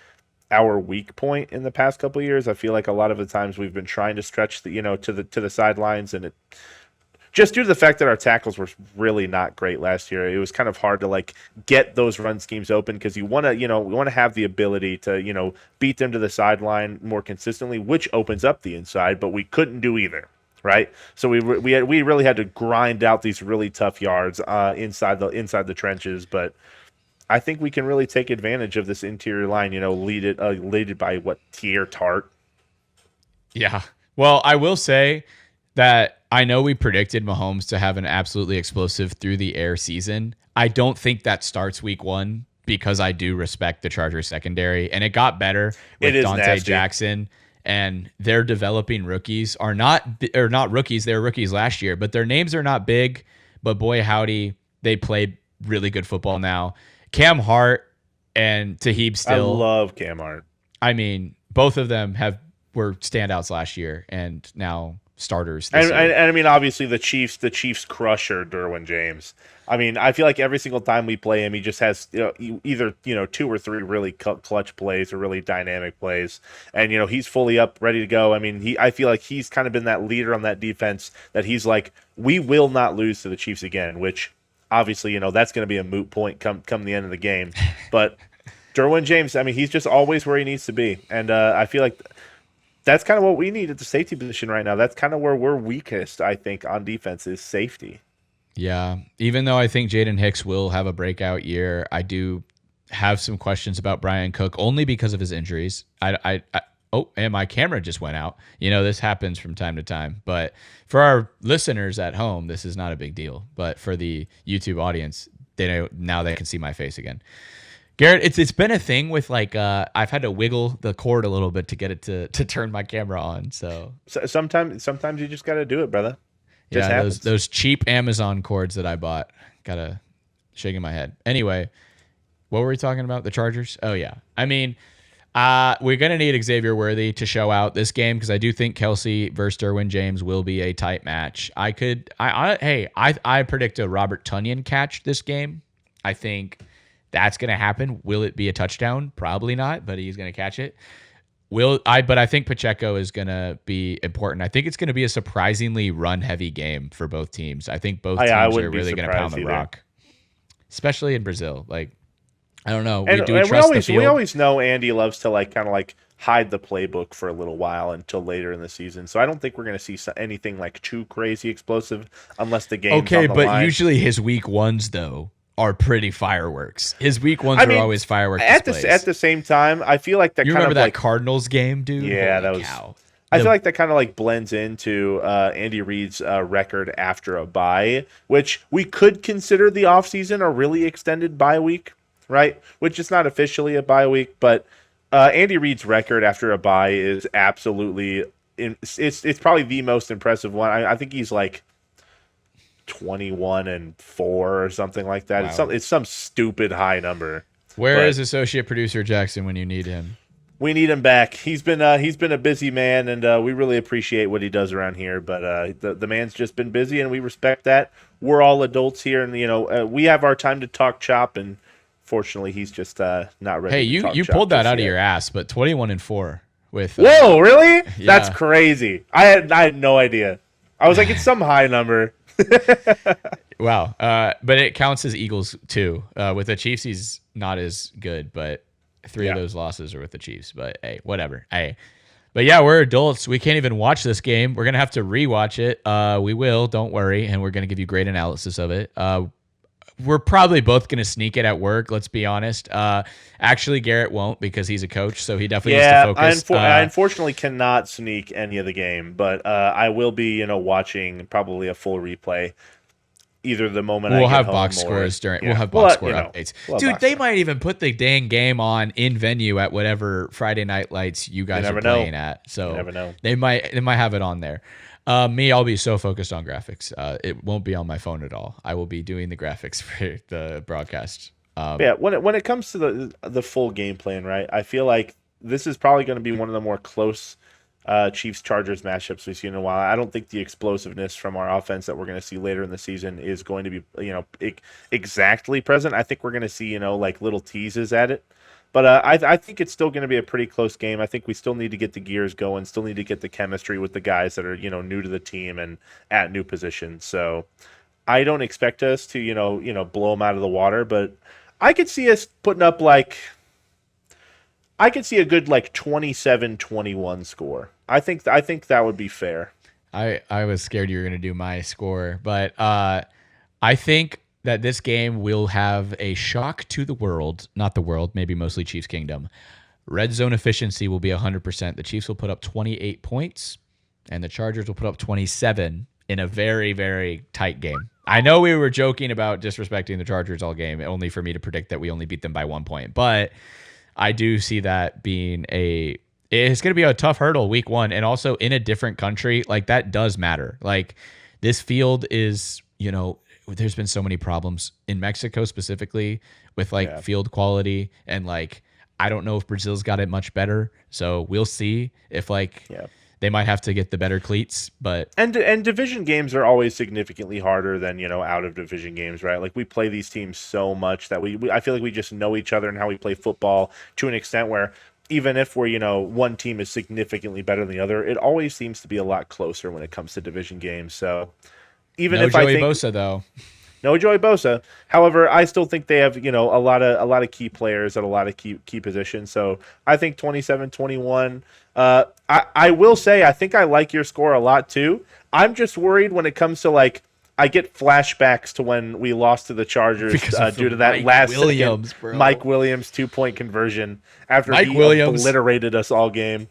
our weak point in the past couple of years. I feel like a lot of the times we've been trying to stretch the to the sidelines, and it just due to the fact that our tackles were really not great last year, it was kind of hard to like get those run schemes open because we want to have the ability to beat them to the sideline more consistently, which opens up the inside, but we couldn't do either. Right, so we really had to grind out these really tough yards inside the trenches, but I think we can really take advantage of this interior line. Leaded by Tier Tart. Yeah, well, I will say that I know we predicted Mahomes to have an absolutely explosive through the air season. I don't think that starts week 1 because I do respect the Chargers secondary, and it got better with Dante Jackson. And their developing rookies are not rookies. They were rookies last year, but their names are not big. But boy, howdy, they play really good football now. Cam Hart and Tahib Still. I love Cam Hart. I mean, both of them were standouts last year and now starters. And I mean, obviously the Chiefs crusher Derwin James. I mean, I feel like every single time we play him, he just has either 2 or 3 really clutch plays or really dynamic plays, and he's fully up, ready to go. I mean, I feel like he's kind of been that leader on that defense that he's like, we will not lose to the Chiefs again, which obviously that's going to be a moot point come the end of the game. But Derwin James, I mean, he's just always where he needs to be, and I feel like that's kind of what we need at the safety position right now. That's kind of where we're weakest, I think, on defense is safety. Yeah, even though I think Jaden Hicks will have a breakout year, I do have some questions about Brian Cook only because of his injuries. And my camera just went out. This happens from time to time. But for our listeners at home, this is not a big deal. But for the YouTube audience, now they can see my face again. Garrett, it's been a thing with I've had to wiggle the cord a little bit to get it to turn my camera on. So sometimes you just got to do it, brother. Yeah, those cheap Amazon cords that I bought. Gotta shaking my head. Anyway, what were we talking about? The Chargers? Oh yeah. I mean, we're gonna need Xavier Worthy to show out this game because I do think Kelsey versus Derwin James will be a tight match. I predict a Robert Tonyan catch this game. I think that's gonna happen. Will it be a touchdown? Probably not, but he's gonna catch it. But I think Pacheco is going to be important. I think it's going to be a surprisingly run-heavy game for both teams. I think both teams are really going to pound the rock, especially in Brazil. Like, I don't know. We always know Andy loves to kind of hide the playbook for a little while until later in the season. So I don't think we're going to see anything too crazy explosive unless the game's on the line. Usually his week 1s though are pretty fireworks. His week 1s are always fireworks displays. At the same time, I feel like that you remember that Cardinals game, dude? Yeah, Holy that was. Cow. I feel like that kind of blends into Andy Reid's record after a bye, which we could consider the offseason a really extended bye week, right? Which is not officially a bye week, but Andy Reid's record after a bye is absolutely it's probably the most impressive one. I think he's 21-4 or something like that. Wow. It's some stupid high number. Where is associate producer Jackson when you need him? We need him back. He's been a busy man, and we really appreciate what he does around here. But the man's just been busy, and we respect that. We're all adults here, and we have our time to talk chop. And fortunately, he's just not ready. Hey, you pulled that out of your ass, but 21-4 with. Whoa, really? Yeah. That's crazy. I had no idea. I was like, it's some high number. Wow. But it counts as Eagles too. With the Chiefs, he's not as good, but 3 of those losses are with the Chiefs. But hey, whatever. But yeah, we're adults. We can't even watch this game. We're gonna have to rewatch it. We will, don't worry, and we're gonna give you great analysis of it. we're probably both going to sneak it at work. Let's be honest. Actually, Garett won't because he's a coach, so he definitely needs to focus. I unfortunately cannot sneak any of the game, but I will be, watching probably a full replay. Either the moment we'll I get have home box or, scores during. Yeah. We'll have box score know, updates, we'll dude. They might even put the dang game on in venue at whatever Friday night lights you guys are playing at. So you never know. They might have it on there. Me, I'll be so focused on graphics. It won't be on my phone at all. I will be doing the graphics for the broadcast. When it comes to the full game plan, right? I feel like this is probably going to be one of the more close Chiefs Chargers matchups we've seen in a while. I don't think the explosiveness from our offense that we're going to see later in the season is going to be exactly present. I think we're going to see like little teases at it. But I think it's still going to be a pretty close game. I think we still need to get the gears going, still need to get the chemistry with the guys that are, new to the team and at new positions. So I don't expect us to, blow them out of the water, but I could see us putting up I could see a good 27-21 score. I think that would be fair. I was scared you were going to do my score, but I think that this game will have a shock to the world, not the world, maybe mostly Chiefs Kingdom. Red zone efficiency will be 100%. The Chiefs will put up 28 points, and the Chargers will put up 27 in a very, very tight game. I know we were joking about disrespecting the Chargers all game, only for me to predict that we only beat them by 1 point. But I do see that being it's going to be a tough hurdle week 1, and also in a different country. That does matter. This field is, there's been so many problems in Mexico specifically with field quality, and I don't know if Brazil's got it much better. So we'll see if they might have to get the better cleats, but and division games are always significantly harder than out of division games, right? We play these teams so much that I feel like we just know each other and how we play football to an extent where even if we're one team is significantly better than the other, it always seems to be a lot closer when it comes to division games. So even if Joey I think Bosa though. No Joey Bosa. However, I still think they have, a lot of key players at a lot of key positions. So I think 27-21. I will say I think I like your score a lot too. I'm just worried when it comes to I get flashbacks to when we lost to the Chargers due to that Mike Williams 2-point conversion after he obliterated us all game.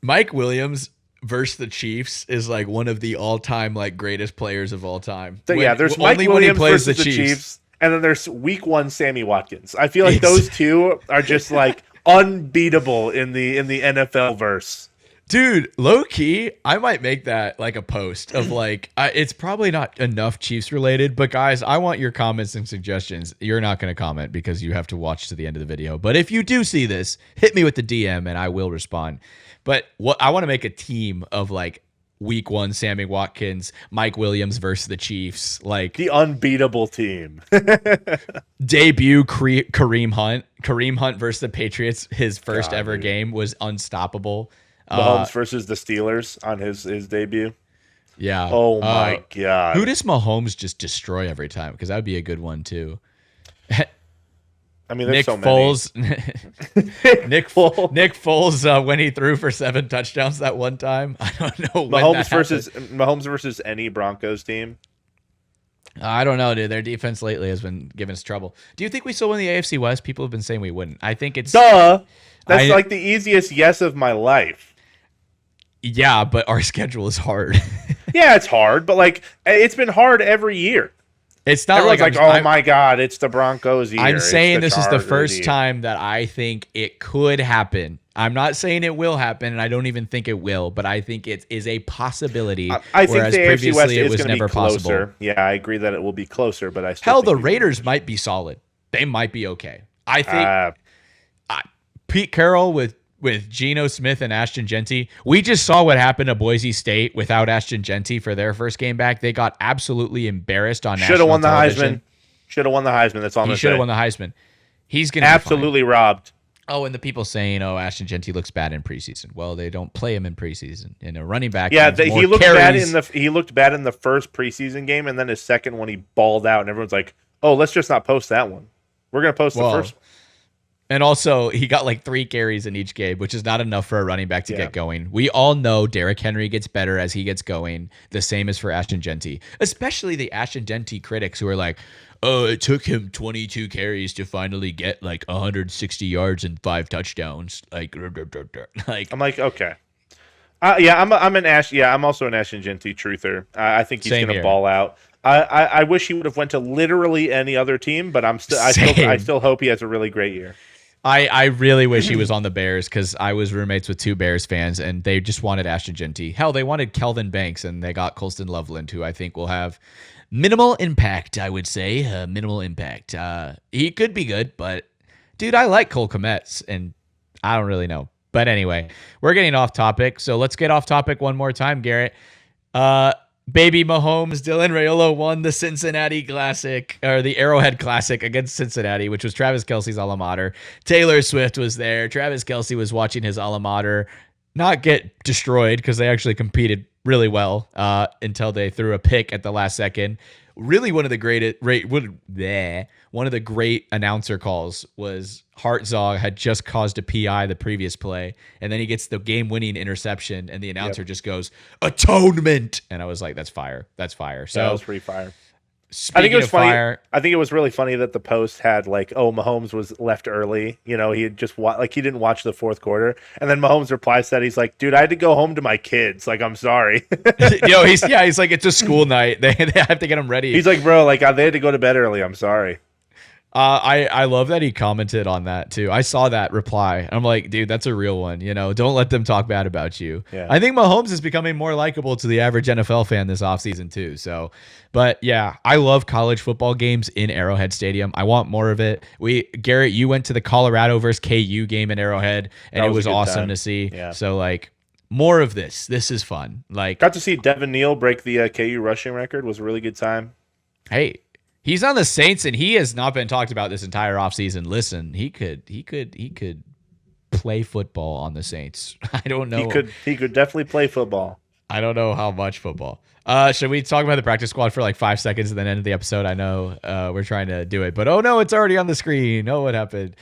Mike Williams versus the Chiefs is one of the all-time greatest players of all time. There's Mike Williams versus the Chiefs, and then there's week 1 Sammy Watkins. I feel like those two are just unbeatable in the NFL verse. Dude, low key, I might make that a post of it's probably not enough Chiefs related, but guys, I want your comments and suggestions. You're not going to comment because you have to watch to the end of the video. But if you do see this, hit me with the DM and I will respond. But I want to make a team of week 1 Sammy Watkins, Mike Williams versus the Chiefs, the unbeatable team. Debut Kareem Hunt versus the Patriots. His first ever game was unstoppable. Mahomes versus the Steelers on his debut. Yeah. Oh my God. Who does Mahomes just destroy every time? Because that would be a good one too. I mean, there's Nick so Foles. many. Nick Foles when he threw for 7 touchdowns that one time. I don't know. Mahomes versus any Broncos team. I don't know, dude. Their defense lately has been giving us trouble. Do you think we still win the AFC West? People have been saying we wouldn't. I think it's That's the easiest yes of my life. Yeah, but our schedule is hard. Yeah, it's hard, but it's been hard every year. It's not Everyone's oh my God, it's the Broncos year. I'm saying this is the first time that I think it could happen. I'm not saying it will happen, and I don't even think it will, but I think it is a possibility. I think the AFC West is going to be closer. Possible. Yeah, I agree that it will be closer, but I still think the Raiders might be solid. They might be okay. I think Pete Carroll with Geno Smith and Ashton Genty. We just saw what happened to Boise State without Ashton Genty for their first game back. They got absolutely embarrassed on national television. Should have won the Heisman. That's all I'm saying. He should have won the Heisman. He's going to absolutely robbed. Oh, and the people saying, Ashton Genty looks bad in preseason. Well, they don't play him in preseason. In a running back, he looked bad in the first preseason game, and then his second one he balled out, and everyone's like, "Oh, let's just not post that one. We're going to post the first one." And also, he got like 3 carries in each game, which is not enough for a running back to get going. We all know Derrick Henry gets better as he gets going. The same is for Ashton Genty, especially the Ashton Genty critics who are like, oh, it took him 22 carries to finally get like 160 yards and 5 touchdowns. Like, I'm like, okay. I'm also an Ashton Genty truther. I think he's going to ball out. I wish he would have went to literally any other team, but I still hope he has a really great year. I really wish he was on the Bears because I was roommates with 2 Bears fans and they just wanted Ashton Genty. Hell, they wanted Kelvin Banks and they got Colston Loveland, who I think will have minimal impact, I would say. Minimal impact. He could be good, but dude, I like Cole Kmet's and I don't really know. But anyway, we're getting off topic. So let's get off topic one more time, Garrett. Baby Mahomes, Dylan Raiola won the Cincinnati Classic, or the Arrowhead Classic against Cincinnati, which was Travis Kelce's alma mater. Taylor Swift was there. Travis Kelce was watching his alma mater not get destroyed because they actually competed really well until they threw a pick at the last second. Really, one of the great announcer calls was Hartzog had just caused a PI the previous play, and then he gets the game-winning interception, and the announcer just goes, "Atonement!" And I was like, "That's fire! That's fire!" So that was pretty fire. I think it was funny. I think it was really funny that the post had like, "Oh, Mahomes was left early." You know, he had just he didn't watch the fourth quarter, and then Mahomes replies that he's like, "Dude, I had to go home to my kids. Like, I'm sorry." He's like, it's a school night. They have to get him ready. He's like, "Bro, like they had to go to bed early. I'm sorry." I love that he commented on that too. I saw that reply. I'm like, dude, that's a real one. You know, don't let them talk bad about you. Yeah. I think Mahomes is becoming more likable to the average NFL fan this offseason too. So, but yeah, I love college football games in Arrowhead Stadium. I want more of it. Garrett, you went to the Colorado versus KU game in Arrowhead, and it was awesome to see. Yeah. So like, more of this. This is fun. Like, got to see Devin Neal break the KU rushing record. Was a really good time. Hey. He's on the Saints, and he has not been talked about this entire offseason. Listen, he could play football on the Saints. I don't know. He could definitely play football. I don't know how much football. Should we talk about the practice squad for like 5 seconds and then end the episode? I know we're trying to do it, but oh no, it's already on the screen. Oh, what happened?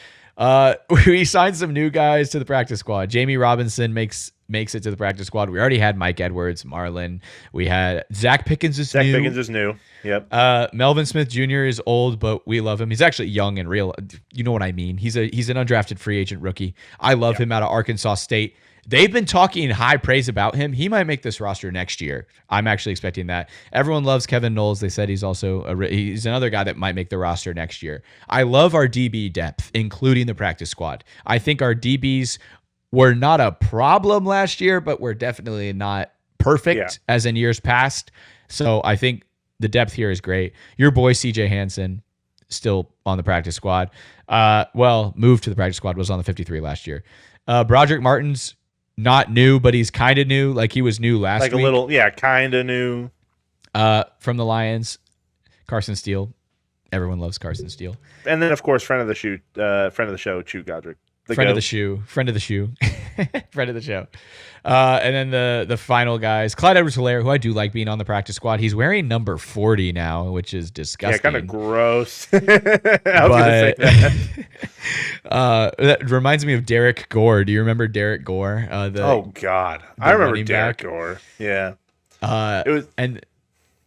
We signed some new guys to the practice squad. Jamie Robinson makes it to the practice squad. We already had Mike Edwards, Marlon. We had Zach Pickens is new. Pickens is new. Yep. Melvin Smith Jr. is old, but we love him. He's actually young and real. You know what I mean? He's an undrafted free agent rookie. I love him out of Arkansas State. They've been talking high praise about him. He might make this roster next year. I'm actually expecting that. Everyone loves Kevin Knowles. They said he's also he's another guy that might make the roster next year. I love our DB depth, including the practice squad. I think our DBs were not a problem last year, but we're definitely not perfect as in years past. So I think the depth here is great. Your boy CJ Hansen, still on the practice squad. Moved to the practice squad, was on the 53 last year. Broderick Martin's not new, but he's kind of new. Like he was new last week. Like a little, kind of new. From the Lions, Carson Steele. Everyone loves Carson Steele. And then, of course, friend of the show, Chu Godric. Friend of the shoe. Friend of the shoe. Friend of the show. And then the final guys, Clyde Edwards-Helaire, who I do like being on the practice squad. He's wearing number 40 now, which is disgusting. Yeah, kind of gross. I was going to say that. That reminds me of Derek Gore. Do you remember Derek Gore? Oh, God. I remember Derek Gore. Yeah. It was, and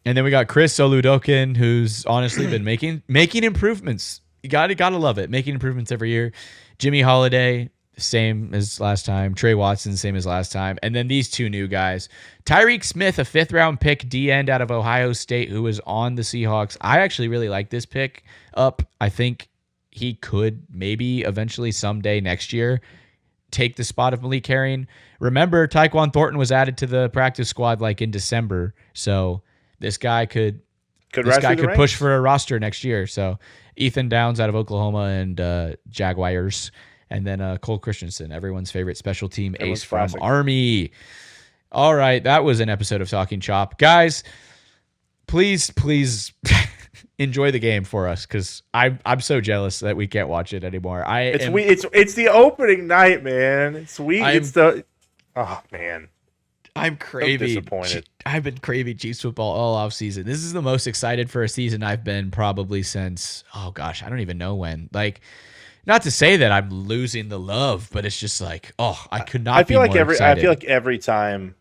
then we got Chris Soludokin, who's honestly been making improvements. You gotta love it. Making improvements every year. Jimmy Holiday, same as last time. Trey Watson, same as last time. And then these 2 new guys. Tyreek Smith, a 5th-round pick, D-end out of Ohio State, who was on the Seahawks. I actually really like this pick up. I think he could maybe eventually someday next year take the spot of Malik Herring. Remember, Tyquan Thornton was added to the practice squad like in December. So this guy could push for a roster next year. So Ethan Downs out of Oklahoma and Jaguars. And then Cole Christensen, everyone's favorite special team ace from Army. All right, that was an episode of Talkin Chop. Guys, please enjoy the game for us because I'm so jealous that we can't watch it anymore. It's the opening night, man. It's weak. Oh, man. I'm craving. So disappointed. I've been craving Chiefs football all off season. This is the most excited for a season I've been probably since, oh gosh, I don't even know when. Like not to say that I'm losing the love, but it's just like, oh, I could not. I feel be like more excited. I feel like every time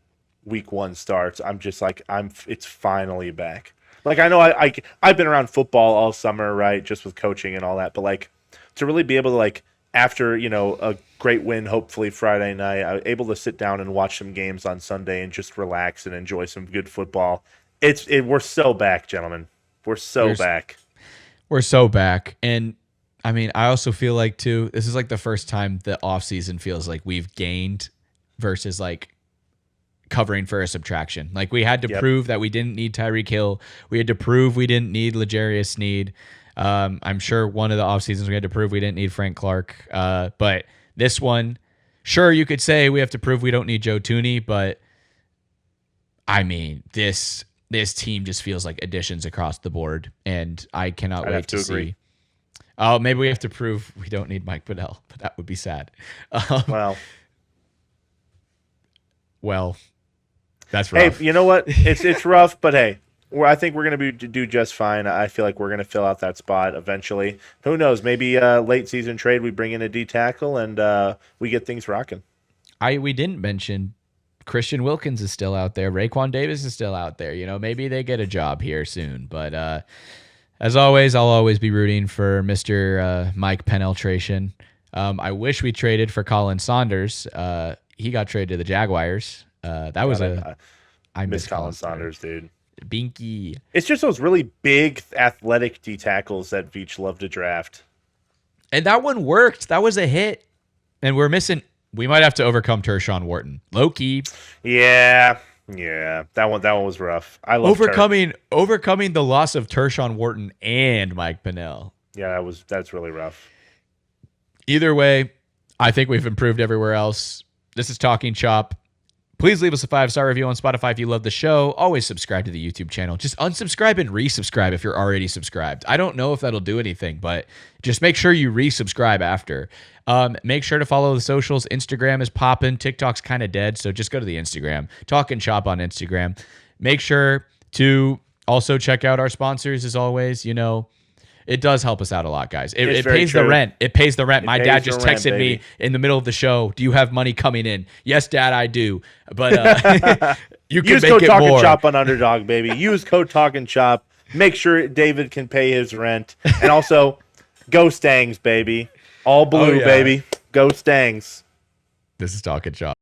week one starts, I'm just like it's finally back. Like I know I've been around football all summer, right? Just with coaching and all that, but like to really be able to like after a great win, hopefully Friday night, I was able to sit down and watch some games on Sunday and just relax and enjoy some good football. We're so back, gentlemen. We're so back. We're so back. And I mean, I also feel like too, this is like the first time the offseason feels like we've gained versus like covering for a subtraction. Like we had to prove that we didn't need Tyreek Hill. We had to prove we didn't need L'Jarius Sneed. I'm sure one of the off seasons we had to prove we didn't need Frank Clark. But this one, sure, you could say we have to prove we don't need Joe Tooney, but I mean, this team just feels like additions across the board, and I cannot wait to see. Oh, maybe we have to prove we don't need Mike Bedell, but that would be sad. Well, that's rough. Hey, you know what? It's rough, but hey, I think we're going to do just fine. I feel like we're going to fill out that spot eventually. Who knows? Maybe late season trade, we bring in a D tackle and we get things rocking. We didn't mention Christian Wilkins is still out there. Raekwon Davis is still out there. Maybe they get a job here soon. But as always, I'll always be rooting for Mr. Mike Penetration. I wish we traded for Colin Saunders. He got traded to the Jaguars. I miss Colin Saunders, dude. Binky. It's just those really big, athletic D tackles that Veach love to draft. And that one worked. That was a hit. And we're missing. We might have to overcome Tershawn Wharton. Low-key. Yeah. That one was rough. I love overcoming the loss of Tershawn Wharton and Mike Pennell. Yeah, that's really rough. Either way, I think we've improved everywhere else. This is Talking Chop. Please leave us a 5-star review on Spotify if you love the show. Always subscribe to the YouTube channel. Just unsubscribe and resubscribe if you're already subscribed. I don't know if that'll do anything, but just make sure you resubscribe after. Make sure to follow the socials. Instagram is popping. TikTok's kind of dead, so just go to the Instagram. Talkin Chop on Instagram. Make sure to also check out our sponsors as always. It does help us out a lot, guys. It pays the rent. It pays the rent. My dad just texted me in the middle of the show, do you have money coming in? Yes, Dad, I do. But you can use make code it Talkin more. Chop on Underdog, baby. Use code Talkin Chop. Make sure David can pay his rent. And also, go Stangs, baby. All blue, baby. Go Stangs. This is Talkin Chop.